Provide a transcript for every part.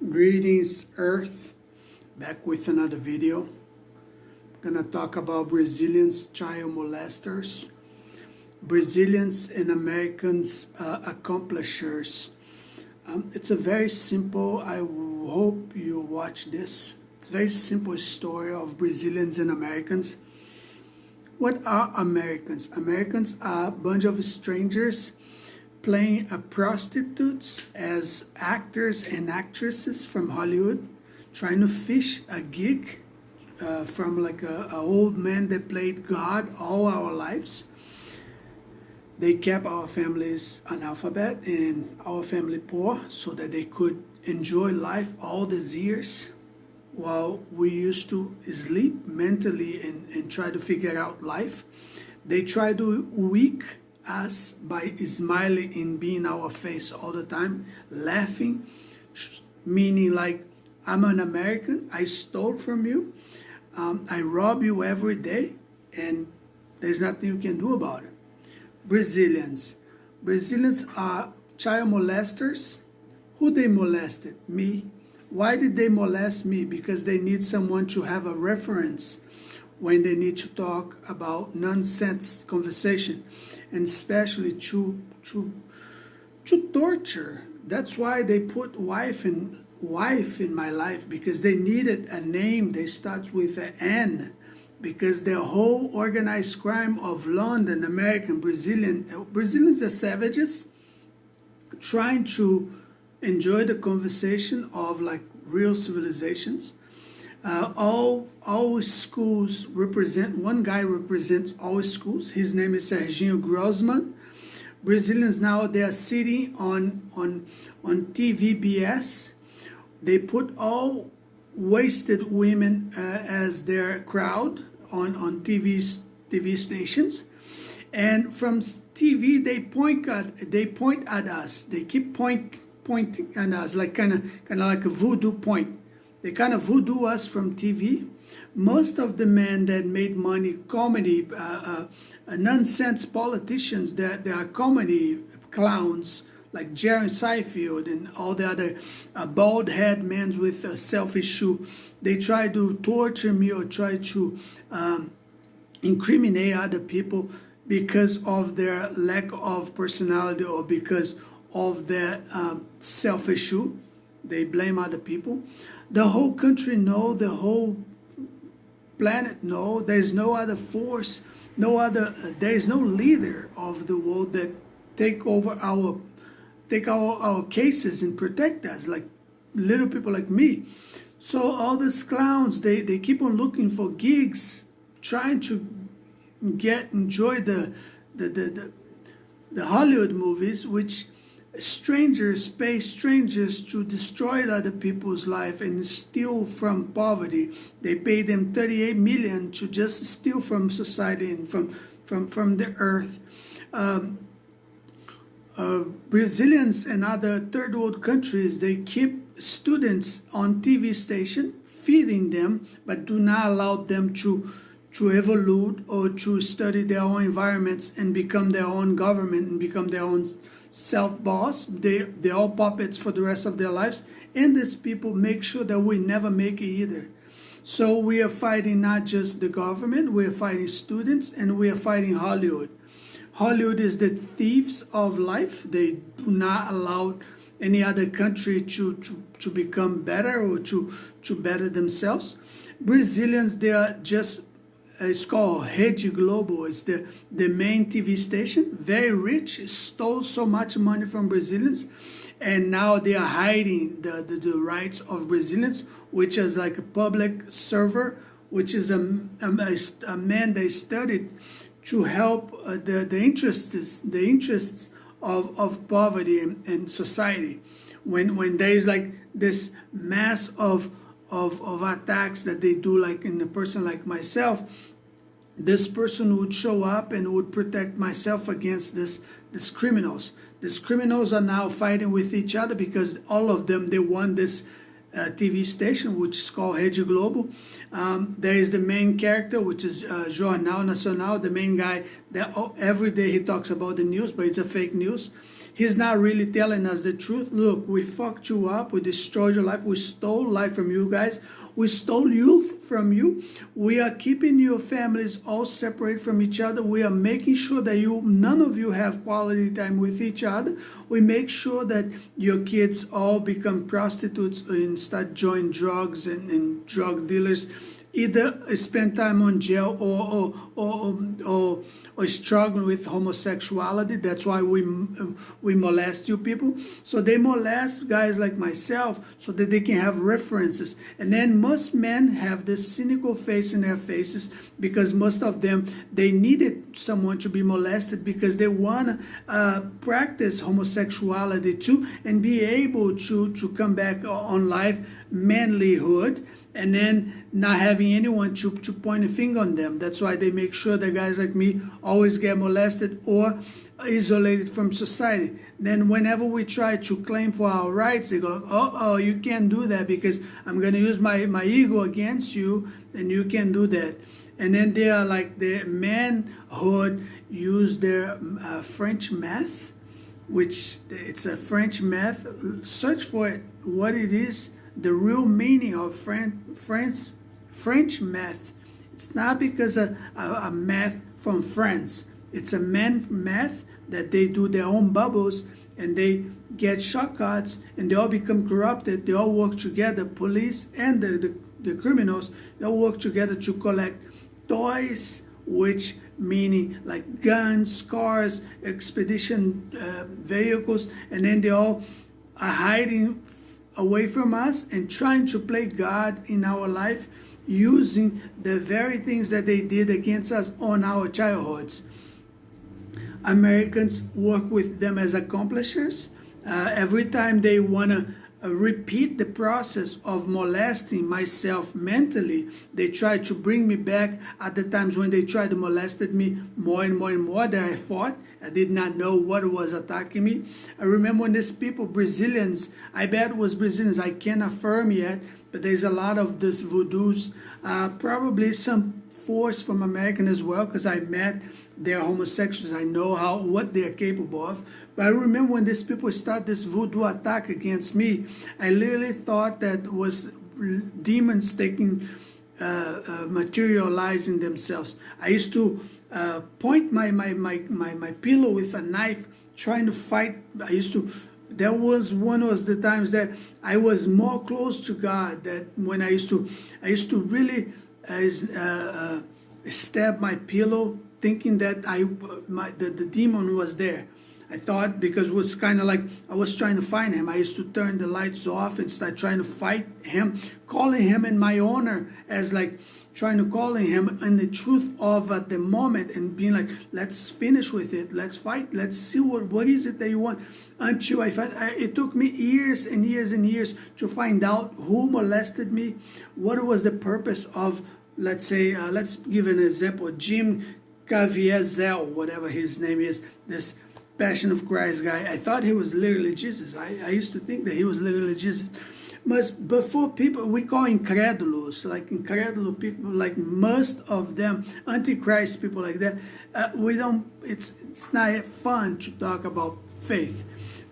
Greetings, Earth. Back with another video. I'm gonna talk about Brazilians child molesters, Brazilians and Americans accomplishers. It's a very simple. I hope you watch this. It's a very simple story of Brazilians and Americans. What are Americans? Americans are a bunch of strangers playing prostitutes as actors and actresses from Hollywood, trying to fish a gig from like a old man that played God all our lives. They kept our families analphabet and our family poor so that they could enjoy life all these years while we used to sleep mentally and try to figure out life. They try to weak us by smiling and being our face all the time, laughing, meaning like, I'm an American, I stole from you, I rob you every day, and there's nothing you can do about it. Brazilians are child molesters. Who they molested? Me. Why did they molest me? Because they need someone to have a reference when they need to talk about nonsense conversation, and especially to torture. That's why they put wife in my life, because they needed a name that starts with an N, because the whole organized crime of London, Brazilians are savages trying to enjoy the conversation of like real civilizations. All schools represent, one guy represents all schools. His name is Serginho Grossman. Brazilians now, they are sitting on TVBS. They put all wasted women as their crowd on TV stations. And from TV, they point at us. They keep pointing at us, like kind of like a voodoo point. They kind of voodoo us from TV. Most of the men that made money, comedy, nonsense politicians, that they are comedy clowns like Jerry Seinfeld and all the other bald head men with a selfish shoe. They try to torture me or try to incriminate other people because of their lack of personality or because of their selfish shoe. They blame other people. The whole country know, the whole planet know, there's no other force, there is no leader of the world that take our cases and protect us, like little people like me. So all these clowns, they keep on looking for gigs, trying to enjoy the Hollywood movies, which strangers pay strangers to destroy other people's life and steal from poverty. They pay them 38 million to just steal from society and from the earth. Brazilians and other third world countries, they keep students on TV station, feeding them, but do not allow them to evolve or to study their own environments and become their own government and become their own self-boss. They're all puppets for the rest of their lives, and these people make sure that we never make it either. So we are fighting not just the government, we are fighting students, and we are fighting Hollywood. Hollywood is the thieves of life. They do not allow any other country to become better or to better themselves. Brazilians, they are just, it's called Rede Globo. It's the main TV station, very rich, stole so much money from Brazilians, and now they are hiding the rights of Brazilians, which is like a public server, which is a man they studied to help the interests of poverty and society. When there is like this mass of attacks that they do, like in a person like myself, this person would show up and would protect myself against these criminals. These criminals are now fighting with each other because all of them, they won this TV station, which is called Rede Globo. There is the main character, which is Jornal Nacional, the main guy that every day he talks about the news, but it's a fake news. He's not really telling us the truth. Look, we fucked you up. We destroyed your life. We stole life from you guys. We stole youth from you. We are keeping your families all separate from each other. We are making sure that none of you have quality time with each other. We make sure that your kids all become prostitutes and start joining drugs and drug dealers. Either spend time on jail or struggling with homosexuality. That's why we molest you people. So they molest guys like myself so that they can have references. And then most men have this cynical face in their faces because most of them, they needed someone to be molested because they want to practice homosexuality too and be able to come back on life, manlyhood, and then not having anyone to point a finger on them. That's why they make sure that guys like me always get molested or isolated from society. Then whenever we try to claim for our rights, they go, oh, you can't do that because I'm going to use my ego against you and you can't do that. And then they are like, their manhood use their French math, which it's a French math. Search for it, what it is. The real meaning of French math. It's not because a math from France. It's a math that they do their own bubbles and they get shortcuts and they all become corrupted. They all work together, police and the criminals, they all work together to collect toys, which meaning like guns, cars, expedition vehicles, and then they all are hiding away from us and trying to play God in our life using the very things that they did against us on our childhoods. Americans work with them as accomplishers. Every time they want to repeat the process of molesting myself mentally, they try to bring me back at the times when they tried to molested me more and more and more that I fought. I did not know what was attacking me. I remember when these people, Brazilians, I bet it was Brazilians, I can't affirm yet, but there's a lot of this voodoos, probably some force from American as well, because I met their homosexuals. I know what they're capable of. But I remember when these people start this voodoo attack against me, I literally thought that was demons taking, materializing themselves. I used to point my pillow with a knife, trying to fight. There was the times that I was more close to God, that when I used to really stab my pillow, thinking that the demon was there. I thought, because it was kind of like I was trying to find him. I used to turn the lights off and start trying to fight him, calling him in my honor, as like trying to call him in the truth of at the moment, and being like, let's finish with it, let's fight, let's see what is it that you want. Until it took me years and years and years to find out who molested me, what was the purpose of, let's say, let's give an example, Jim Caviezel, whatever his name is, this Passion of Christ guy. I thought he was literally Jesus. I used to think that he was literally Jesus. But before people, we call incredulous, like incredible people, like most of them, antichrist people like that. We don't. It's not fun to talk about faith.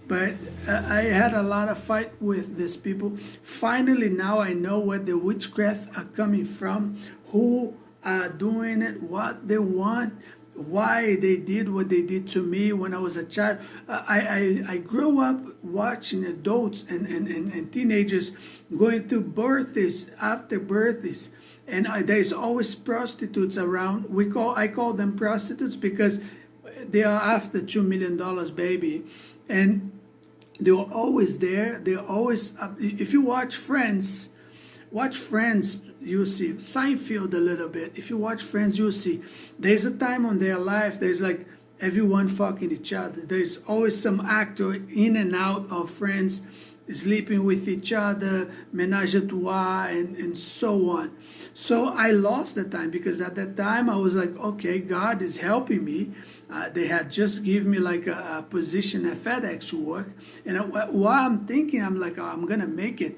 But I had a lot of fight with these people. Finally, now I know where the witchcraft are coming from, who are doing it, what they want, why they did what they did to me when I was a child. I grew up watching adults and teenagers going through birthdays after birthdays, and there's always prostitutes around. I call them prostitutes because they are after $2 million, baby, and they were always there. They're always. If you watch Friends, you'll see Seinfeld a little bit. If you watch Friends, you'll see there's a time on their life, there's like everyone fucking each other. There's always some actor in and out of Friends, sleeping with each other, menage a trois, and so on. So I lost that time, because at that time I was like, okay, God is helping me. They had just given me like a position at FedEx to work. And while I'm thinking, I'm like, oh, I'm going to make it.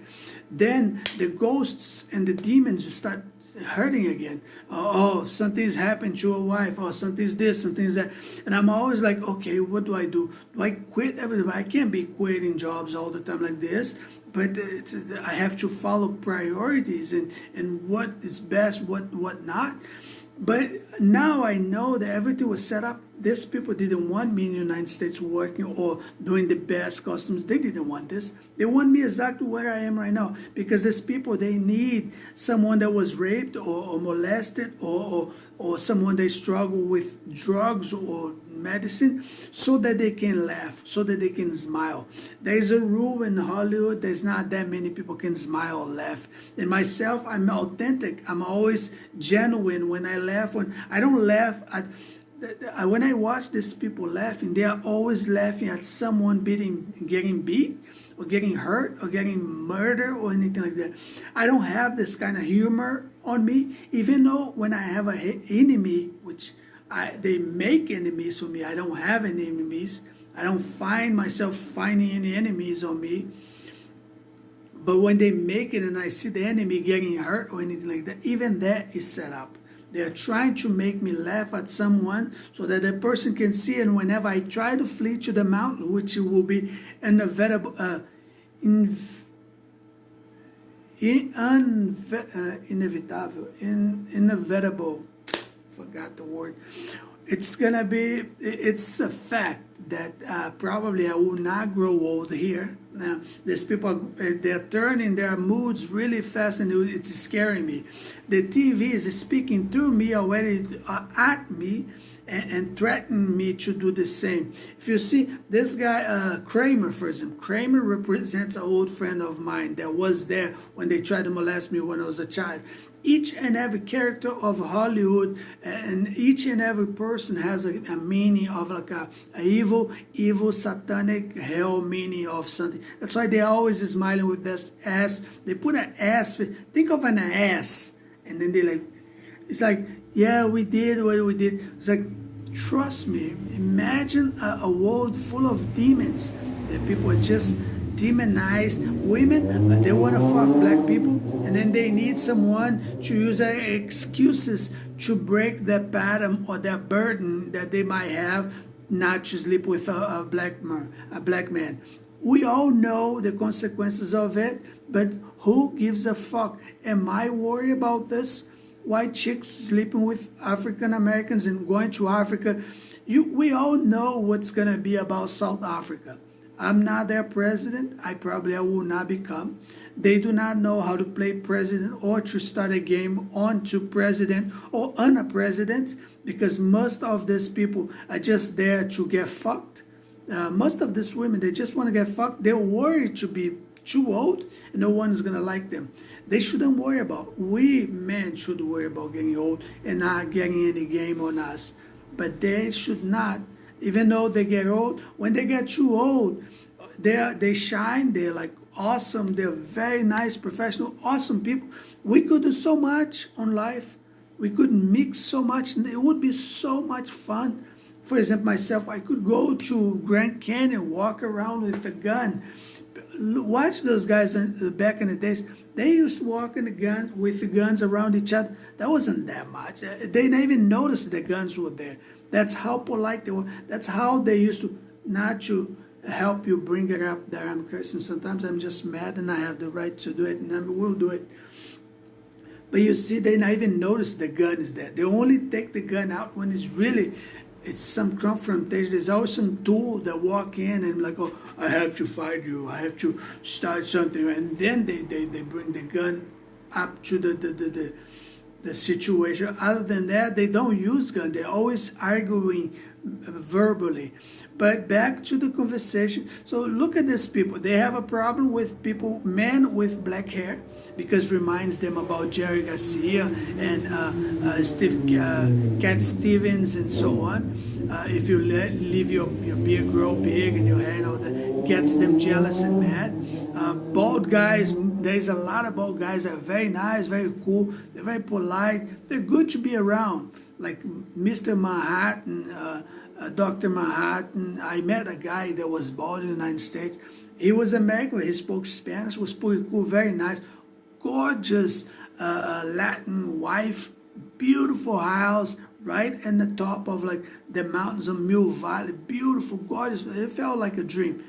Then the ghosts and the demons start hurting again. Oh, something's happened to your wife, or something's this, something's that. And I'm always like, okay, what do? Do I quit everything? I can't be quitting jobs all the time like this. But I have to follow priorities and what is best, what not. But now I know that everything was set up. These people didn't want me in the United States working or doing the best customs. They didn't want this. They want me exactly where I am right now. Because these people, they need someone that was raped or molested or someone they struggle with drugs or medicine, so that they can laugh, so that they can smile. There's a rule in Hollywood, there's not that many people can smile or laugh. And myself, I'm authentic. I'm always genuine when I laugh. When I don't laugh at, when I watch these people laughing, they are always laughing at someone getting beat or getting hurt or getting murdered or anything like that. I don't have this kind of humor on me, even though when I have an enemy, which they make enemies for me. I don't have any enemies. I don't find myself finding any enemies on me. But when they make it and I see the enemy getting hurt or anything like that, even that is set up. They're trying to make me laugh at someone so that the person can see. And whenever I try to flee to the mountain, which will be inevitable, forgot the word. It's a fact that probably I will not grow old here. Now, these people, they're turning their moods really fast, and it's scaring me. The TV is speaking through me already at me and threatening me to do the same. If you see this guy, Kramer, for example, Kramer represents an old friend of mine that was there when they tried to molest me when I was a child. Each and every character of Hollywood and each and every person has a meaning of like a evil, satanic, hell meaning of something. That's why they're always smiling with this ass. They put an ass, think of an ass, and then they like, it's like, yeah, we did what we did. It's like, trust me, imagine a world full of demons that people are just demonize women. They want to fuck black people, and then they need someone to use excuses to break that pattern or that burden that they might have not to sleep with a black man. We all know the consequences of it, but who gives a fuck? Am I worried about this? White chicks sleeping with African Americans and going to Africa. We all know what's gonna be about South Africa. I'm not their president. I will not become. They do not know how to play president or to start a game on to president or on a president, because most of these people are just there to get fucked. Most of these women, they just want to get fucked. They're worried to be too old and no one is going to like them. They shouldn't worry about. We men should worry about getting old and not getting any game on us. But they should not. Even though they get old, when they get too old, they shine. They're like awesome. They're very nice, professional, awesome people. We could do so much on life. We could mix so much. It would be so much fun. For example, myself, I could go to Grand Canyon, walk around with a gun. Watch those guys back in the days. They used to walk with the guns around each other. That wasn't that much. They didn't even notice the guns were there. That's how polite they were. That's how they used to, not to help you bring it up that I'm cursing. Sometimes I'm just mad and I have the right to do it, and I will do it. But you see, they not even notice the gun is there. They only take the gun out when it's some confrontation. There's always some tool that walk in and like, oh, I have to fight you. I have to start something. And then they bring the gun up to the situation. Other than that, they don't use gun. They're always arguing verbally. But back to the conversation. So look at these people. They have a problem with people, men with black hair, because it reminds them about Jerry Garcia and Cat Stevens and so on. If you leave your beard grow big and your hair and all that, it gets them jealous and mad. Bald guys, there's a lot of bald guys that are very nice, very cool, they're very polite, they're good to be around. Like Mr. Manhattan, Dr. Manhattan. I met a guy that was bald in the United States. He was American, he spoke Spanish, was pretty cool, very nice, gorgeous Latin wife, beautiful house, right in the top of like the mountains of Mill Valley, beautiful, gorgeous. It felt like a dream.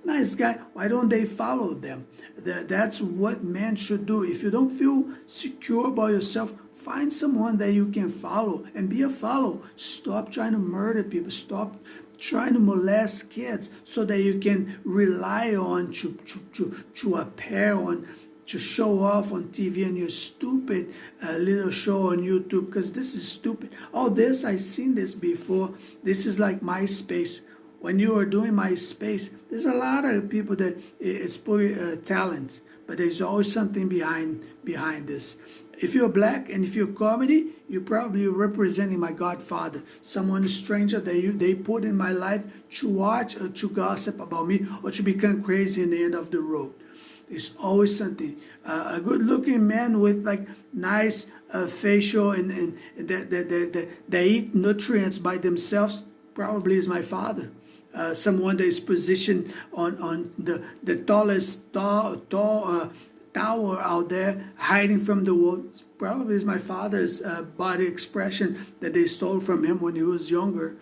Nice guy. Why don't they follow them? That's what men should do. If you don't feel secure about yourself, find someone that you can follow and be a follower. Stop trying to murder people. Stop trying to molest kids so that you can rely on to appear on, to show off on TV and your stupid little show on YouTube, because this is stupid. Oh, this, I've seen this before. This is like MySpace. When you are doing MySpace, there's a lot of people that exploit talent, but there's always something behind this. If you're black and if you're comedy, you're probably representing my godfather, someone stranger that they put in my life to watch or to gossip about me or to become crazy in the end of the road. There's always something. A good-looking man with like nice facial and they eat nutrients by themselves probably is my father. Someone that is positioned on the tallest tower out there, hiding from the world, probably is my father's body expression that they stole from him when he was younger.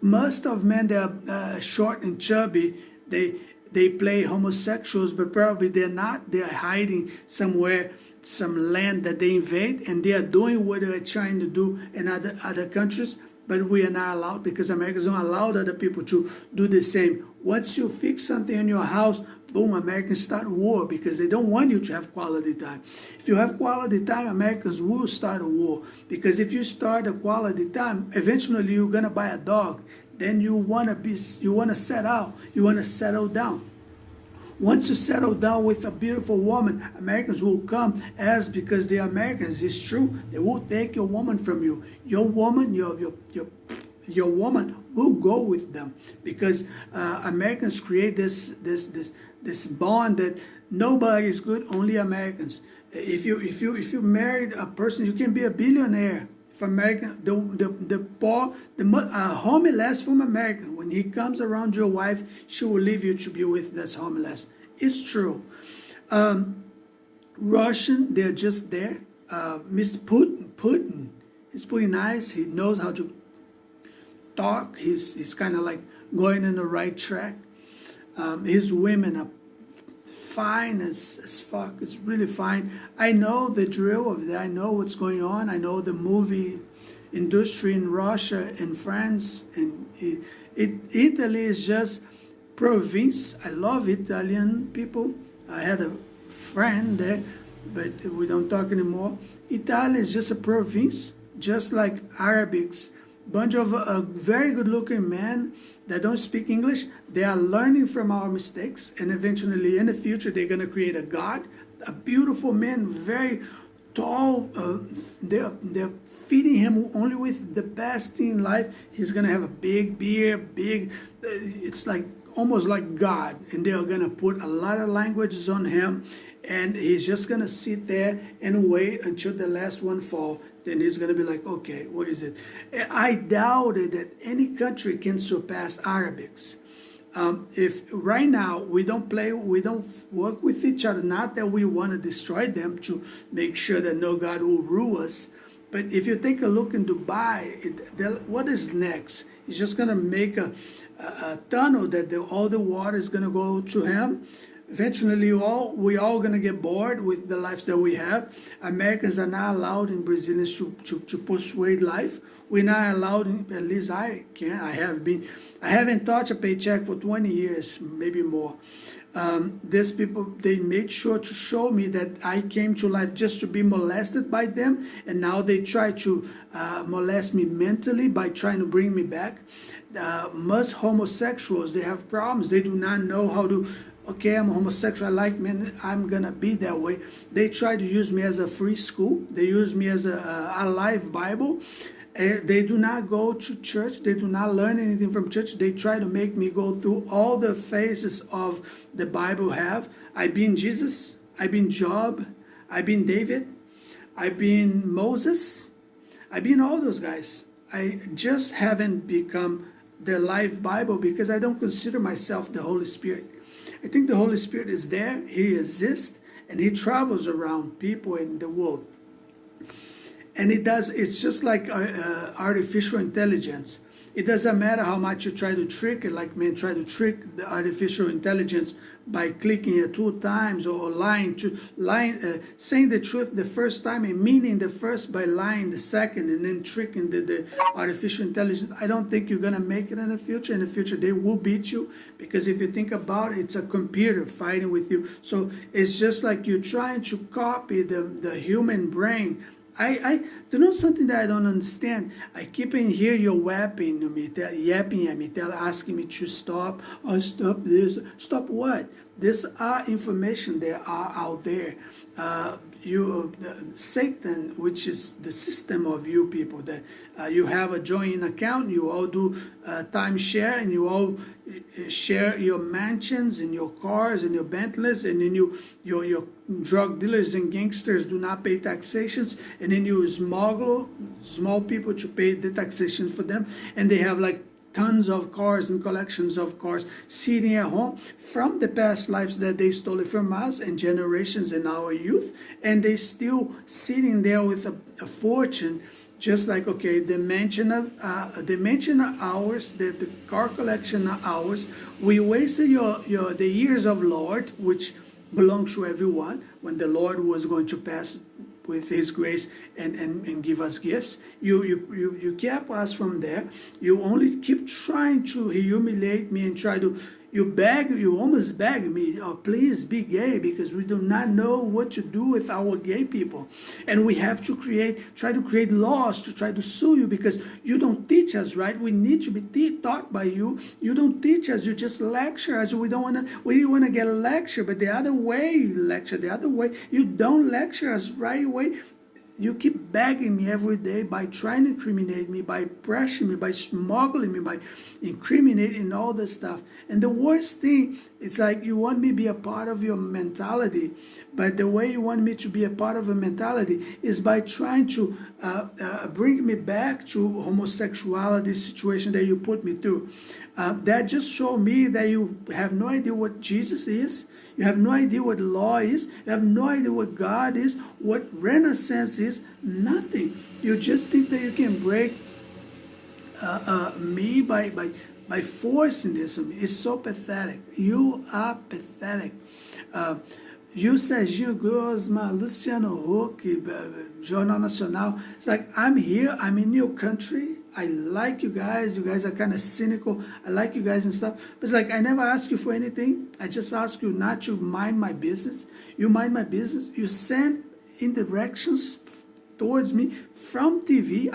Most of men that are short and chubby, they play homosexuals, but probably they're not. They're hiding somewhere, some land that they invade, and they are doing what they're trying to do in other countries. But we are not allowed, because Americans don't allow other people to do the same. Once you fix something in your house, boom, Americans start war because they don't want you to have quality time. If you have quality time, Americans will start a war. Because if you start a quality time, eventually you're gonna buy a dog. Then you wanna set out, you wanna settle down. Once you settle down with a beautiful woman, Americans will come as, because they are Americans. It's true. They will take your woman from you. Your woman, your woman will go with them, because Americans create this bond that nobody is good, only Americans. If you married a person, you can be a billionaire. If American, the poor, homeless from American, when he comes around your wife, she will leave you to be with this homeless. It's true. Russian, they're just there. Mr. Putin, he's pretty nice. He knows how to talk. He's kind of like going in the right track. His women are fine as fuck. It's really fine. I know the drill of that. I know what's going on. I know the movie industry in Russia and France, and Italy is just province. I love Italian people. I had a friend there, but we don't talk anymore. Italy is just a province, just like Arabics. Bunch of very good-looking men that don't speak English. They are learning from our mistakes, and eventually in the future they're going to create a god, a beautiful man, very tall. They're feeding him only with the best thing in life. He's going to have a big beard, it's like almost like God, and they're going to put a lot of languages on him, and he's just going to sit there and wait until the last one fall. Then he's going to be like, okay, what is it? I doubted that any country can surpass Arabics. If right now we don't work with each other, not that we want to destroy them to make sure that no God will rule us, but if you take a look in Dubai, what is next? He's just going to make a tunnel that all the water is going to go to him. Eventually, we all going to get bored with the lives that we have. Americans are not allowed in Brazilians to persuade life. We're not allowed, at least I can't. I haven't touched a paycheck for 20 years, maybe more. These people, they made sure to show me that I came to life just to be molested by them, and now they try to molest me mentally by trying to bring me back. Most homosexuals, they have problems. They do not know how to, okay, I'm homosexual, I like men, I'm gonna be that way. They try to use me as a free school. They use me as a live Bible. They do not go to church. They do not learn anything from church. They try to make me go through all the phases of the Bible have. I've been Jesus. I've been Job. I've been David. I've been Moses. I've been all those guys. I just haven't become the live Bible because I don't consider myself the Holy Spirit. I think the Holy Spirit is there. He exists. and he travels around people in the world. And it's just like artificial intelligence. It doesn't matter how much you try to trick it, like men try to trick the artificial intelligence by clicking it 2 times or saying the truth the first time and meaning the first by lying the second, and then tricking the artificial intelligence. I don't think you're going to make it in the future. In the future, they will beat you, because if you think about it, it's a computer fighting with you. So it's just like you're trying to copy the human brain. I do know something that I don't understand. I keep in here you're yapping at me, asking me to stop, or stop this. Stop what? These are information that are out there. Satan, which is the system of you people, that you have a joint account, you all do timeshare, and you all share your mansions and your cars and your Bentleys, and then your drug dealers and gangsters do not pay taxations, and then you smuggle small people to pay the taxation for them, and they have like tons of cars and collections of cars sitting at home from the past lives that they stole it from us and generations in our youth, and they still sitting there with a fortune. Just like, okay, the mansion are ours, the car collection are ours. We wasted the years of Lord, which belongs to everyone, when the Lord was going to pass with his grace and give us gifts. You kept us from there. You only keep trying to humiliate me and try to, you almost beg me, oh, please be gay, because we do not know what to do with our gay people. And we have to try to create laws to try to sue you, because you don't teach us, right? We need to be taught by you. You don't teach us, you just lecture us. We want to get a lecture, but the other way you lecture, the other way, you don't lecture us right away. You keep begging me every day by trying to incriminate me, by pressuring me, by smuggling me, by incriminating all this stuff. And the worst thing, it's like you want me to be a part of your mentality, but the way you want me to be a part of a mentality is by trying to bring me back to homosexuality situation that you put me through. That just showed me that you have no idea what Jesus is. You have no idea what law is. You have no idea what God is, what Renaissance is. Nothing. You just think that you can break me by forcing this on me. It's so pathetic. You are pathetic. You, Serginho Grosma, Luciano Huck, Jornal Nacional. It's like, I'm here. I'm in your country. I like you guys. You guys are kind of cynical. I like you guys and stuff. But it's like, I never ask you for anything. I just ask you not to mind my business. You mind my business. You send indirections towards me from TV.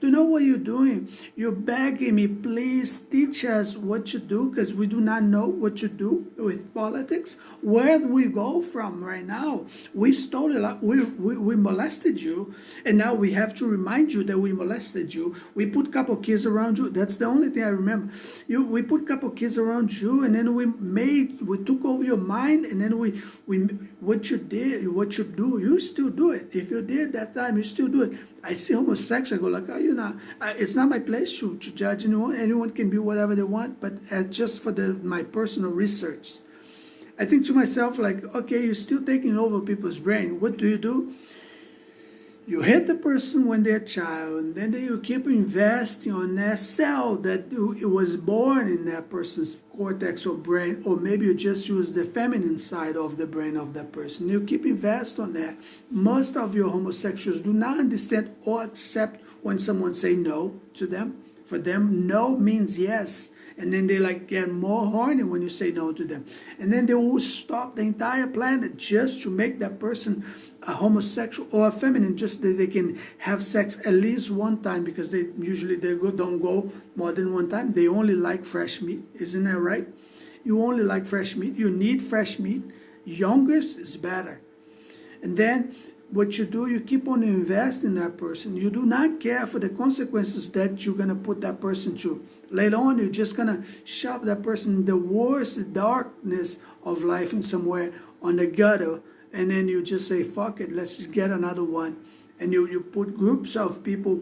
Do you know what you're doing? You're begging me, please teach us what you do, because we do not know what you do with politics. Where do we go from right now? We stole it. We molested you, and now we have to remind you that we molested you. We put a couple kids around you. That's the only thing I remember. We put a couple kids around you, and then we took over your mind, and then what you did, what you do, you still do it. If you did that time, you still do it. I see homosexual, I go like, oh, it's not my place to judge anyone. Anyone can be whatever they want, but just for my personal research. I think to myself, like, okay, you're still taking over people's brain. What do? You hit the person when they're a child, and then you keep investing on that cell that it was born in that person's cortex or brain, or maybe you just use the feminine side of the brain of that person. You keep investing on that. Most of your homosexuals do not understand or accept when someone say no to them. For them, no means yes. And then they like get more horny when you say no to them. And then they will stop the entire planet just to make that person a homosexual or a feminine, just that they can have sex at least one time, because they don't go more than one time. They only like fresh meat. Isn't that right? You only like fresh meat. You need fresh meat. Youngest is better. And then what you do, you keep on investing in that person. You do not care for the consequences that you're going to put that person to. Later on, you're just going to shove that person in the worst darkness of life in somewhere on the gutter. And then you just say, fuck it, let's just get another one. And you put groups of people,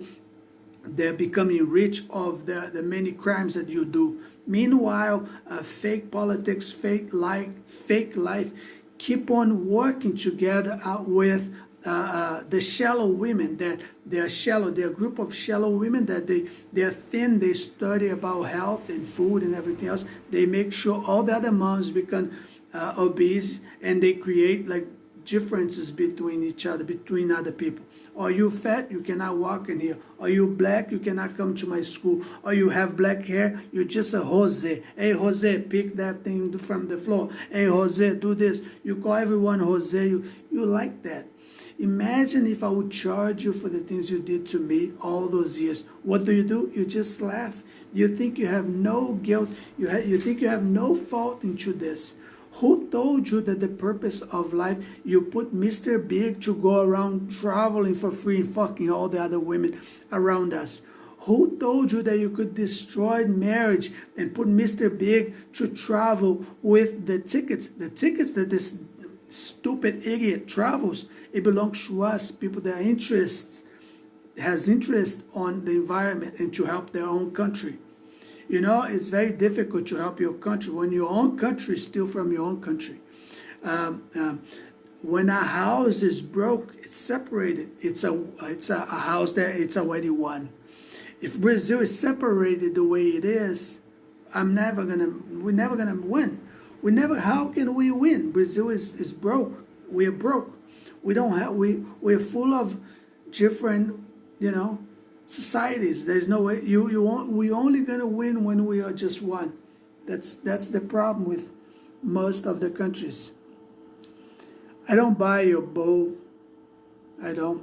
they're becoming rich of the many crimes that you do. Meanwhile, fake politics, fake life keep on working together with the shallow women, that they're shallow. They're a group of shallow women that they're thin. They study about health and food and everything else. They make sure all the other moms become obese, and they create like differences between each other, between other people. Are you fat? You cannot walk in here. Are you black? You cannot come to my school. Or you have black hair? You're just a Jose. Hey, Jose, pick that thing from the floor. Hey, Jose, do this. You call everyone Jose. You like that. Imagine if I would charge you for the things you did to me all those years. What do? You just laugh. You think you have no guilt. You think you have no fault into this. Who told you that the purpose of life, you put Mr. Big to go around traveling for free and fucking all the other women around us? Who told you that you could destroy marriage and put Mr. Big to travel with the tickets? The tickets that this stupid idiot travels, it belongs to us, people that has interest on the environment and to help their own country. You know, it's very difficult to help your country when your own country is still from your own country. When a house is broke, it's separated. It's a house that it's already won. If Brazil is separated the way it is, we're never gonna win. How can we win? Brazil is broke. We're broke. We're full of different, societies. There's no way we only gonna win when we are just one. That's the problem with most of the countries. I don't buy your bull. I don't.